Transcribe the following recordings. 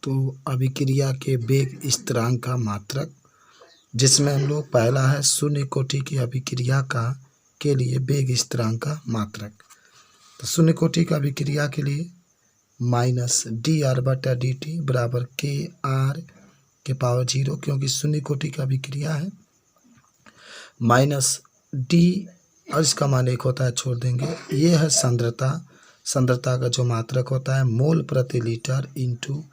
तो अभिक्रिया के वेग स्थिरांक का मात्रक, जिसमें हम लोग पहला है शून्य कोटि की अभिक्रिया का के लिए वेग स्थिरांक का मात्रक। तो शून्य कोटि का अभिक्रिया के लिए -dr/dt बराबर kr⁴, क्योंकि शून्य कोटि का अभिक्रिया है। -d और इसका मान 1 होता है, छोड़ देंगे। ये है सांद्रता का जो मात्रक होता है मोल प्रति लीटर इंटू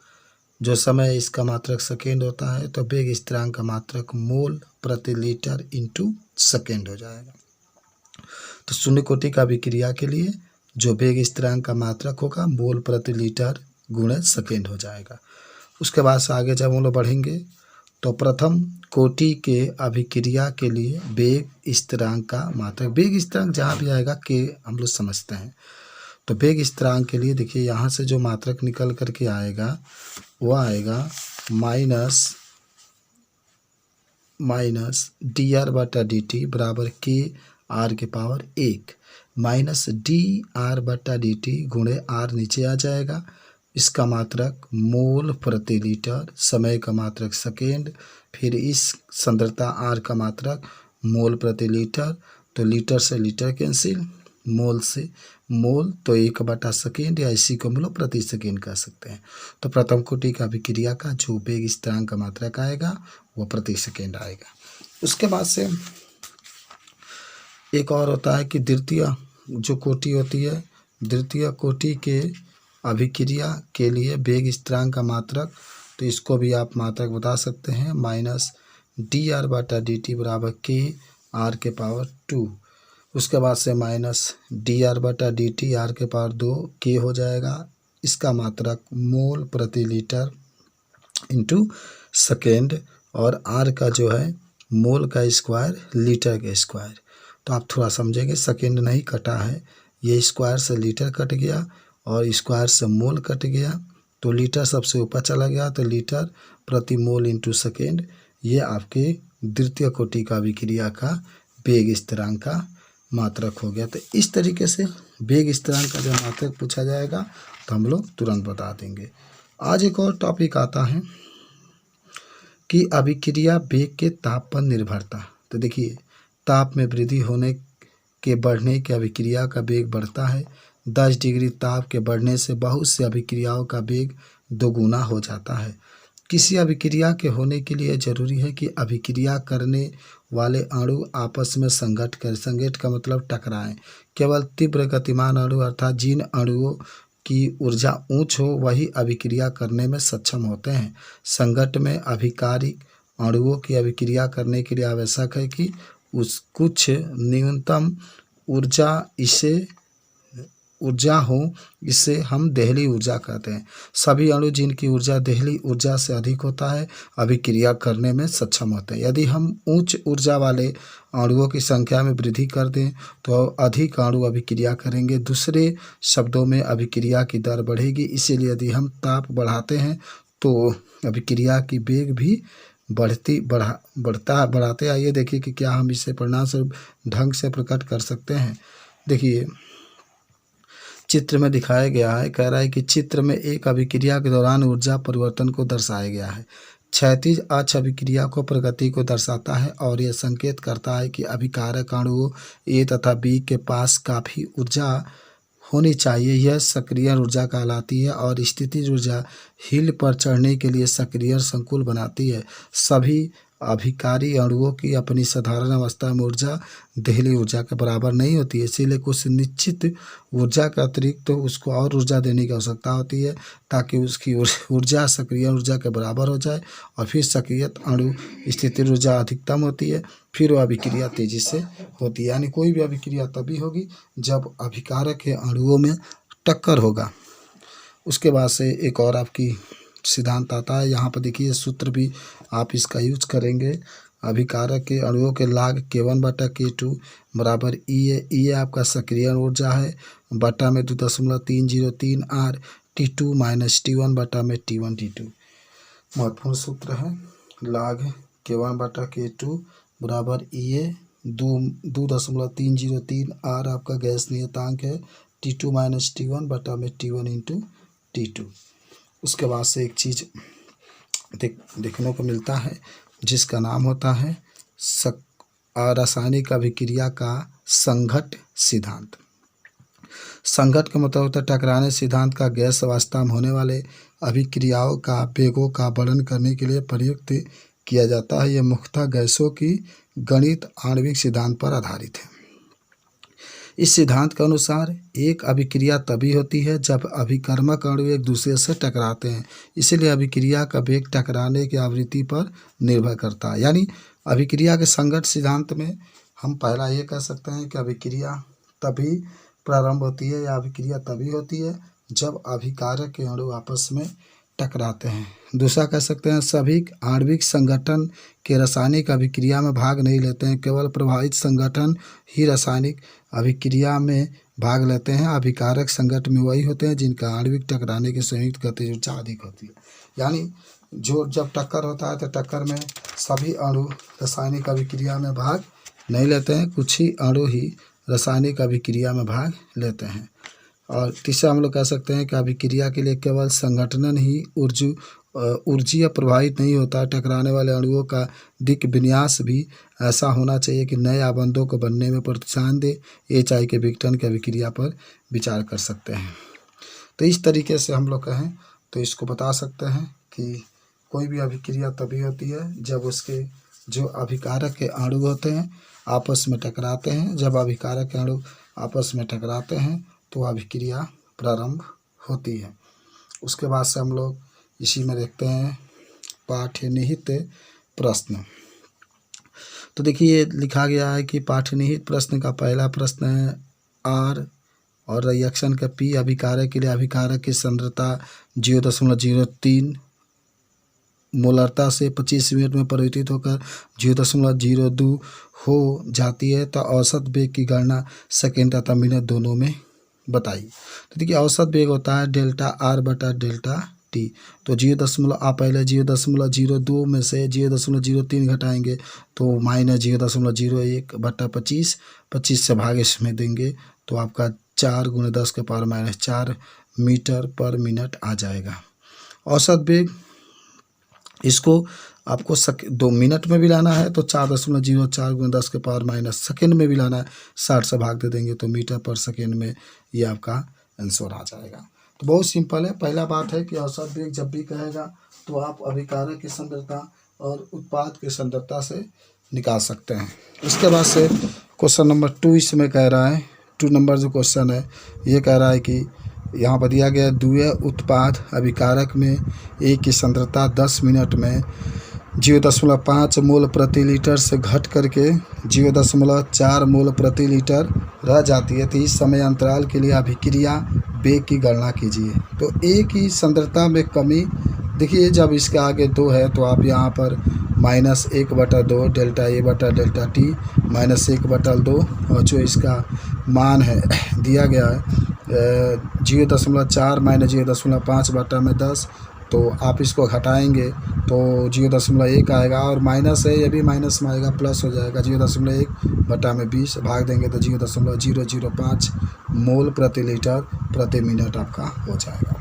जो समय, इसका मात्रक सेकेंड होता है। तो वेग स्थिरांक का मात्रक मोल प्रति लीटर इंटू सेकेंड हो जाएगा। तो शून्य कोटि का अभिक्रिया के लिए जो वेग स्थिरांक का मात्रक होगा मोल प्रति लीटर गुणे सेकेंड हो जाएगा। उसके बाद से आगे जब हम लोग बढ़ेंगे तो प्रथम कोटि के अभिक्रिया के लिए वेग स्थिरांक का मात्रक, वेग स्थिरांक जहाँ भी आएगा के हम लोग समझते हैं। तो वेग स्थिरांक के लिए देखिए यहाँ से जो मात्रक निकल करके आएगा वो आएगा माइनस dr/dt बराबर kr⁴ माइनस dr/dt गुणे r नीचे आ जाएगा। इसका मात्रक मोल प्रति लीटर, समय का मात्रक सेकेंड, फिर इस सांद्रता r का मात्रक मोल प्रति लीटर। तो लीटर से लीटर कैंसिल, मोल से मोल, तो 1/सेकेंड या इसी को हम लोग प्रति सेकेंड कह सकते हैं। तो प्रथम कोटि का अभिक्रिया का जो वेग स्थिरांक का मात्रक आएगा वो प्रति सेकेंड आएगा। उसके बाद से एक और होता है कि द्वितीय जो कोटि होती है, द्वितीय कोटि के अभिक्रिया के लिए वेग स्थिरांक का मात्रक, तो इसको भी आप मात्रक बता सकते हैं -dr/dt बराबर kr⁴। उसके बाद से -dr/dt r⁴ k हो जाएगा। इसका मात्रक मोल प्रति लीटर इंटू सेकेंड, और r का जो है मोल का स्क्वायर लीटर का स्क्वायर। तो आप थोड़ा समझेंगे, सेकेंड नहीं कटा है, ये स्क्वायर से लीटर कट गया और स्क्वायर से मोल कट गया, तो लीटर सबसे ऊपर चला गया, तो लीटर प्रति मोल इंटू सेकेंड। ये आपके द्वितीय कोटि का अभिक्रिया का वेग स्थिरांक का मात्रक हो गया। तो इस तरीके से वेग स्थिरांक का जब मात्रक पूछा जाएगा तो हम लोग तुरंत बता देंगे। आज एक और टॉपिक आता है कि अभिक्रिया वेग के ताप पर निर्भरता। तो देखिए, ताप में वृद्धि होने के बढ़ने के अभिक्रिया का वेग बढ़ता है। 10 डिग्री ताप के बढ़ने से बहुत से अभिक्रियाओं का वेग दोगुना हो जाता है। किसी अभिक्रिया के होने के लिए जरूरी है कि अभिक्रिया करने वाले अणु आपस में संघट कर, संघट का मतलब टकराएं। केवल तीव्र गतिमान अणु अर्थात जिन अणुओं की ऊर्जा उच्च हो वही अभिक्रिया करने में सक्षम होते हैं। संघट में अभिकारी अणुओं की अभिक्रिया करने के लिए आवश्यक है कि उस कुछ न्यूनतम ऊर्जा हो, इसे हम देहली ऊर्जा कहते हैं। सभी अणु जिनकी ऊर्जा देहली ऊर्जा से अधिक होता है अभिक्रिया करने में सक्षम होते हैं। यदि हम उच्च ऊर्जा वाले अणुओं की संख्या में वृद्धि कर दें तो अधिक अणु अभिक्रिया करेंगे। दूसरे शब्दों में अभिक्रिया की दर बढ़ेगी। इसीलिए यदि हम ताप बढ़ाते हैं तो अभिक्रिया की वेग भी बढ़ाते आइए देखिए कि क्या हम इसे परिणामस्वरूप ढंग से प्रकट कर सकते हैं। देखिए, चित्र में दिखाया गया है, कह रहा है कि चित्र में एक अभिक्रिया के दौरान ऊर्जा परिवर्तन को दर्शाया गया है। क्षैतिज अक्ष अभिक्रिया को प्रगति को दर्शाता है और यह संकेत करता है कि अभिकारक अणुओं ए तथा बी के पास काफ़ी ऊर्जा होनी चाहिए। यह सक्रिय ऊर्जा कहलाती है और स्थितिज ऊर्जा हिल पर चढ़ने के लिए सक्रिय संकुल बनाती है। सभी अभिकारी अणुओं की अपनी साधारण अवस्था में ऊर्जा देहली ऊर्जा के बराबर नहीं होती है। इसीलिए कुछ निश्चित ऊर्जा के अतिरिक्त तो उसको और ऊर्जा देने की आवश्यकता होती है ताकि उसकी ऊर्जा सक्रिय ऊर्जा के बराबर हो जाए। और फिर सक्रिय अणु स्थितिज ऊर्जा अधिकतम होती है, फिर वह अभिक्रिया तेजी से होती है। यानी कोई भी अभिक्रिया तभी होगी जब अभिकारक के अणुओं में टक्कर होगा। उसके बाद से एक और आपकी सिद्धांत आता है, यहाँ पर देखिए सूत्र भी आप इसका यूज करेंगे। अभिकारक के अणुओं के लाग K1/K2 बराबर E आपका सक्रिय ऊर्जा है, बटा में 2.303 R T2 - T1/T1 T2 महत्वपूर्ण सूत्र है। लाग K1/K2 बराबर E 2.303 R आपका गैस नियतांक है, T2 - T1 बटा में T1 × T2। उसके बाद से एक चीज़ देखने को मिलता है जिसका नाम होता है रासायनिक अभिक्रिया का संघट सिद्धांत। संघट का मतलब होता है टकराने सिद्धांत का गैस अवस्था में होने वाले अभिक्रियाओं का वेगों का वर्णन करने के लिए प्रयुक्त किया जाता है। यह मुख्यतः गैसों की गणित आणविक सिद्धांत पर आधारित है। इस सिद्धांत के अनुसार एक अभिक्रिया तभी होती है जब अभिकर्मक अणु एक दूसरे से टकराते हैं। इसीलिए अभिक्रिया का वेग टकराने की आवृत्ति पर निर्भर करता है। यानी अभिक्रिया के संघट सिद्धांत में हम पहला ये कह सकते हैं कि अभिक्रिया तभी प्रारंभ होती है या अभिक्रिया तभी होती है जब अभिकारक के अणु आपस में टकराते हैं। दूसरा कह सकते हैं सभी आणविक संगठन के रासायनिक अभिक्रिया में भाग नहीं लेते हैं, केवल प्रभावित संगठन ही रासायनिक अभिक्रिया में भाग लेते हैं। अभिकारक संगठन में वही होते हैं जिनका आणविक टकराने की संयुक्त गतिज ऊर्जा अधिक होती है। यानी जो जब टक्कर होता है तो टक्कर में सभी अणु रासायनिक अभिक्रिया में भाग नहीं लेते हैं, कुछ ही अणु ही रासायनिक अभिक्रिया में भाग लेते हैं। और तीसरा हम लोग कह सकते हैं कि अभिक्रिया के लिए केवल संगठन ही ऊर्जीय प्रभावित नहीं होता, टकराने वाले अणुओं का दिक् विन्यास भी ऐसा होना चाहिए कि नए आबंधों को बनने में प्रोत्साहन दे। HI के विघटन की अभिक्रिया पर विचार कर सकते हैं। तो इस तरीके से हम लोग कहें तो इसको बता सकते हैं कि कोई भी अभिक्रिया तभी होती है जब उसके जो अभिकारक के अणु होते हैं आपस में टकराते हैं। जब अभिकारक के अणु आपस में टकराते हैं तो अभिक्रिया प्रारंभ होती है। उसके बाद से हम लोग इसी में देखते हैं पाठ्यनिहित प्रश्न। तो देखिए लिखा गया है कि पाठ्यनिहित प्रश्न का पहला प्रश्न है R और रिएक्शन का P अभिकारक के लिए अभिकारक की सांद्रता 0.03 मोलरता से 25 मिनट में परिवर्तित होकर 0.02 हो जाती है तो औसत वेग की गणना सेकेंड तथा मिनट दोनों में बताइए। तो देखिए औसत वेग होता है डेल्टा R बटा डेल्टा T। तो आप पहले 0.02 में से 0.03 घटाएंगे तो -0.01 बटा 25 से भाग इसमें देंगे तो आपका 4 × 10⁻⁻⁴ मीटर पर मिनट आ जाएगा। औसत वेग इसको आपको 2 मिनट में भी लाना है तो 4.04 × 10⁻⁻⁻ सेकेंड में भी लाना है, 60 से भाग दे देंगे तो मीटर पर सेकेंड में ये आपका आंसर आ जाएगा। तो बहुत सिंपल है। पहला बात है कि औसत वेग जब भी कहेगा तो आप अभिकारक की सांद्रता और उत्पाद की सांद्रता से निकाल सकते हैं। इसके बाद से क्वेश्चन नंबर 2 इसमें कह रहा है 2 नंबर जो क्वेश्चन है ये कह रहा है कि यहाँ पर दिया गया द्वितीय उत्पाद अभिकारक में A की सांद्रता 10 मिनट में 0.5 मोल प्रति लीटर से घट करके 0.4 मोल प्रति लीटर रह जाती है। तो इस समय अंतराल के लिए अभिक्रिया वेग की गणना कीजिए। तो A की सांद्रता में कमी देखिए जब इसके आगे 2 है तो आप यहाँ पर -1/2 डेल्टा A बटा डेल्टा T -1/2 और जो इसका मान है दिया गया है 0.4 - 0.5 बटा में 10 तो आप इसको घटाएंगे तो 0.1 आएगा और माइनस है ये भी माइनस में आएगा, प्लस हो जाएगा 0.1 बटा में 20 भाग देंगे तो 0.005 मोल प्रति लीटर प्रति मिनट आपका हो जाएगा।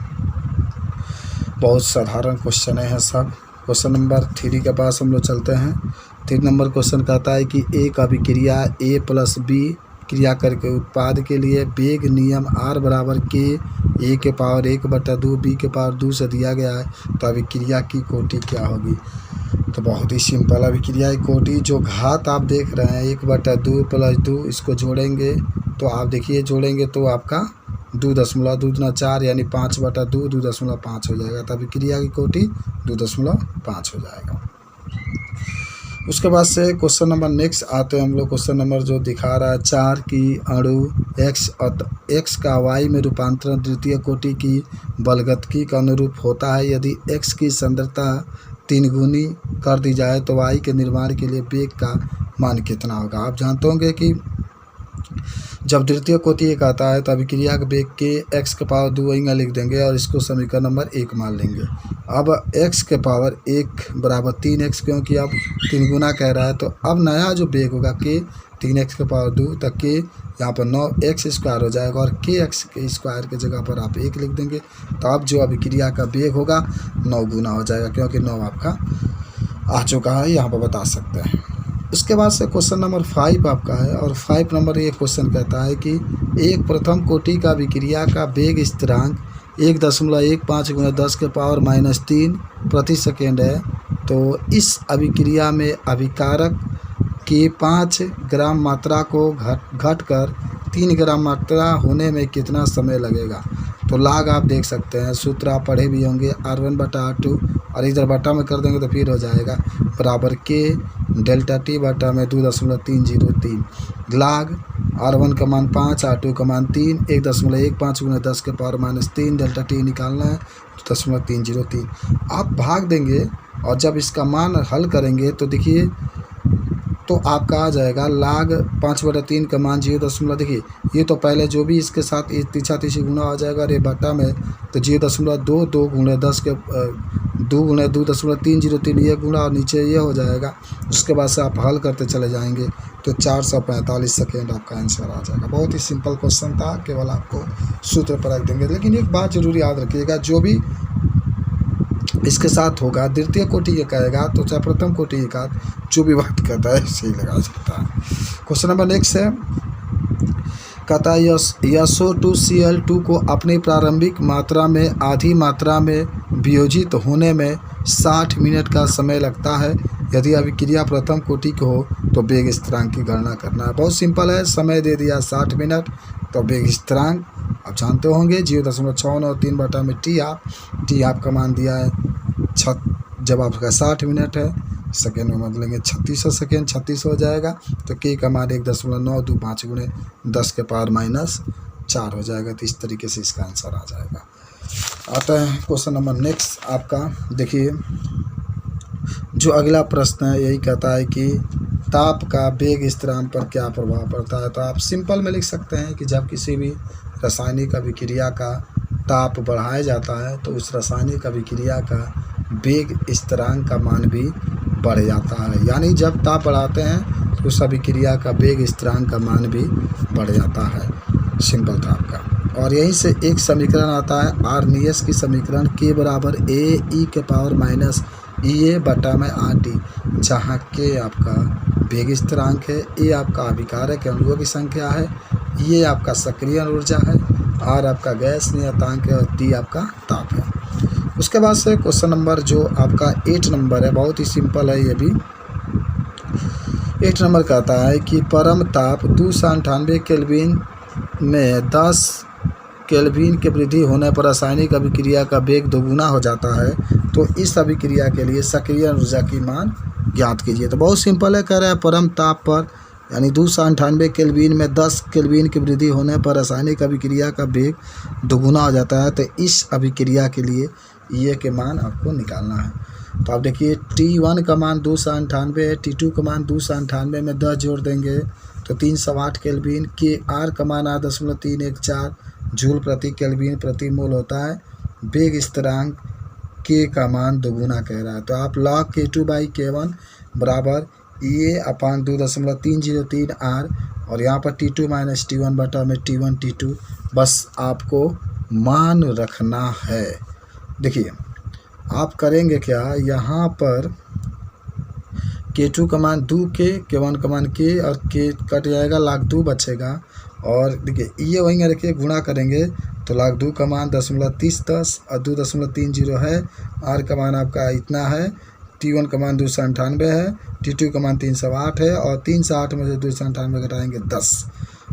बहुत साधारण क्वेश्चन है सब। क्वेश्चन नंबर 3 के पास हम लोग चलते हैं। 3 नंबर क्वेश्चन कहता है कि एक अभिक्रिया A + B क्रिया करके उत्पाद के लिए वेग नियम R बराबर K A के पावर 1/2 B के पावर 2 से दिया गया है तो अभिक्रिया की कोटि क्या होगी। तो बहुत ही सिंपल अभिक्रिया की कोटि जो घात आप देख रहे हैं 1/2 + 2 इसको जोड़ेंगे तो आप देखिए जोड़ेंगे तो आपका 2.4 यानी 5/2 2.5 हो जाएगा। तो अभिक्रिया की कोटि 2.5 हो जाएगा। उसके बाद से क्वेश्चन नंबर नेक्स्ट आते हैं हम लोग। क्वेश्चन नंबर जो दिखा रहा है 4 की अणु x का y में रूपांतरण द्वितीय कोटि की बलगतकी का अनुरूप होता है। यदि x की सांद्रता 3 गुनी कर दी जाए तो y के निर्माण के लिए वेग का मान कितना होगा। आप जानते होंगे कि जब द्वितीय कोटि एक आता है तो अभिक्रिया का वेग के x के पावर 2 इंगा लिख देंगे और इसको समीकरण नंबर 1 मान लेंगे। अब x के पावर 1 बराबर 3x क्योंकि अब 3 गुना कह रहा है तो अब नया जो वेग होगा के 3x के पावर 2, तो k यहाँ पर 9x स्क्वायर हो जाएगा और kx के स्क्वायर की जगह पर आप 1 लिख देंगे। तो अब जो अभिक्रिया का वेग होगा 9 गुना हो जाएगा, क्योंकि 9 आपका आ चुका है, यहाँ पर बता सकते हैं। उसके बाद से क्वेश्चन नंबर 5 आपका है, और 5 नंबर ये क्वेश्चन कहता है कि एक प्रथम कोटि का अभिक्रिया का वेग स्थिरांक 1.15 गुना 10 के पावर -3 प्रति सेकेंड है। तो इस अभिक्रिया में अभिकारक की 5 ग्राम मात्रा को घटकर 3 ग्राम मात्रा होने में कितना समय लगेगा। तो लाग आप देख सकते हैं, सूत्र आप पढ़े भी होंगे, R1/R2, और इधर बटा में कर देंगे तो फिर हो जाएगा बराबर K डेल्टा T बटा में 2.303। लाग R1 का मान 5, R2 का मान 3, 1.15 गुना 10 के पावर -3 डेल्टा T निकालना है, 2.303। आप भाग देंगे और जब इसका मान हल करेंगे तो देखिए, तो आपका आ जाएगा लाग 5/3 का मान 0. देखिए ये तो पहले जो भी इसके साथ तीछा तीछी गुना हो जाएगा, अरे बटा में तो 0.22 गुणे 10 के 2 गुणे 2.303 ये गुणा, और नीचे ये हो जाएगा। उसके बाद से आप हल करते चले जाएंगे तो 445 सेकेंड आपका आंसर आ जाएगा। बहुत ही सिंपल क्वेश्चन था, केवल आपको सूत्र पर रख देंगे। लेकिन एक बात जरूर याद रखिएगा, जो भी इसके साथ होगा द्वितीय कोटि ये कहेगा तो चाहे प्रथम कोटि का जो भी बात कहता है सही लगा सकता है। क्वेश्चन नंबर नेक्स्ट है, कहता है SO2Cl2 को अपनी प्रारंभिक मात्रा में आधी मात्रा में वियोजित होने में 60 मिनट का समय लगता है। यदि अभिक्रिया प्रथम कोटि की हो तो वेग स्थिरांक की गणना करना है। बहुत सिंपल है, समय दे दिया 60 मिनट, तो वेग स्थिरांक आप जानते होंगे 0.693 बटा में टी आपका मान दिया है जब आपका 60 मिनट है, सेकेंड में बदलेंगे 3600 सेकेंड, 3600 हो जाएगा। तो के का मान 1.925 गुणे 10 के पावर -4 हो जाएगा। तो इस तरीके से इसका आंसर आ जाएगा। आता है क्वेश्चन नंबर नेक्स्ट आपका, देखिए जो अगला प्रश्न है यही कहता है कि ताप का वेग स्थिरांक पर क्या प्रभाव पड़ता है। तो आप सिंपल में लिख सकते हैं कि जब किसी भी रासायनिक अभिक्रिया का ताप बढ़ाया जाता है तो उस रासायनिक अभिक्रिया का वेग स्थिरांक का मान भी बढ़ जाता है। यानी जब ताप बढ़ाते हैं तो उस अभिक्रिया का वेग स्थिरांक का मान भी बढ़ जाता है। सिंपल था आपका। और यहीं से एक समीकरण आता है आर्नियस की समीकरण, के बराबर AE के पावर माइनस EA बटा में RT, जहाँ के आपका वेग स्थिरांक है, ए आपका अभिकारक अणुओं की संख्या है, ये आपका सक्रिय ऊर्जा है, R आपका गैस नियतांक है और T आपका ताप है। उसके बाद से क्वेश्चन नंबर जो आपका 8 नंबर है, बहुत ही सिंपल है ये भी। 8 नंबर कहता है कि परम ताप 298 केल्विन में 10 केल्विन की वृद्धि होने पर रासायनिक अभिक्रिया का वेग दोगुना हो जाता है। तो इस अभिक्रिया के लिए सक्रिय ऊर्जा की मान ज्ञात कीजिए। तो बहुत सिंपल है, कह रहा है परम ताप पर यानी 298 केल्विन में 10 केल्विन की वृद्धि होने पर रासायनिक अभिक्रिया का वेग दोगुना हो जाता है। तो इस अभिक्रिया के लिए ये के मान आपको निकालना है। तो आप देखिए T1 का मान 298 है, T2 का मान 298 में 10 जोड़ देंगे तो 308 केल्विन, के R का मान 8.314 जूल प्रति केल्विन प्रति मोल होता है। वेग स्थिरांक के का मान दोगुना कह रहा है। तो आप log K2/K1 बराबर EA/2.303 R, और यहाँ पर T2 - T1 बटा में T1 T2 बस आपको मान रखना है। देखिए आप करेंगे क्या, यहाँ पर K2 का मान 2K, K1 का मान K और K कट जाएगा, log 2 बचेगा। और देखिए ये वहीं रखिए, गुणा करेंगे तो log 2 का मान 0.3010 और 2.30 है। R का मान आपका इतना है, T1 का मान 298 है, T2 का मान 308 है, और 308 में से 298 घटाएंगे 10।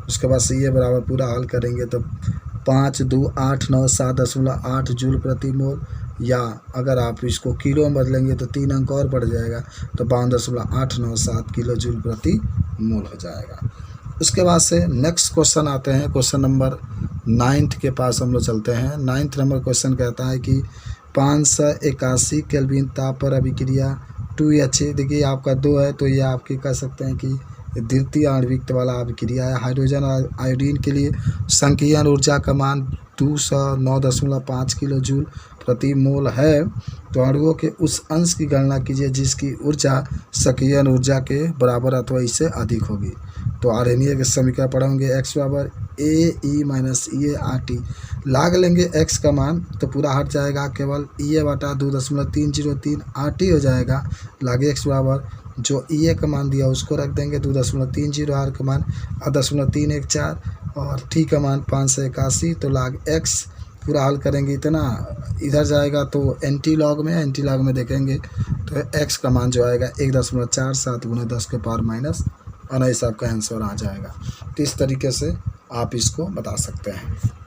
उसके बाद से ये बराबर पूरा हल करेंगे तो 5, 2, 8, 9, 7.8 जूल प्रति मोल, या अगर आप इसको किलो में बदलेंगे तो 3 अंक और बढ़ जाएगा तो 52.897 किलो जूल प्रति मोल हो जाएगा। उसके बाद से नेक्स्ट क्वेश्चन आते हैं, क्वेश्चन नंबर 9 के पास हम लोग चलते हैं। 9 नंबर क्वेश्चन कहता है कि 581 केल्विन ताप पर अभिक्रिया 2H, देखिए आपका 2 है तो ये आपके कह सकते हैं कि द्वितीय आणविक वाला अभिक्रिया है। हाइड्रोजन और आयोडीन के लिए संकीर्ण ऊर्जा का मान 209.5 किलो जूल प्रति मोल है। तो अणुओं के उस अंश की गणना कीजिए जिसकी ऊर्जा सक्रिय ऊर्जा के बराबर अथवा इससे अधिक होगी। तो RNA के समीकरण पढ़ेंगे एक्स बराबर ए E minus E R T, लाग लेंगे x का मान तो पूरा हट जाएगा, केवल ई ए बटा 2.303 आर टी हो जाएगा। लागे x बराबर जो ई ए का मान दिया उसको रख देंगे 2.30 आर का मान और 0.314 और टी का मान 581, तो लाग x पूरा हल करेंगे इतना इधर जाएगा तो एंटी लॉग में देखेंगे तो x का मान जो आएगा 1.47 गुना 10 के पावर माइनस 19 आपका आंसर आ जाएगा। तो इस तरीके से आप इसको बता सकते हैं।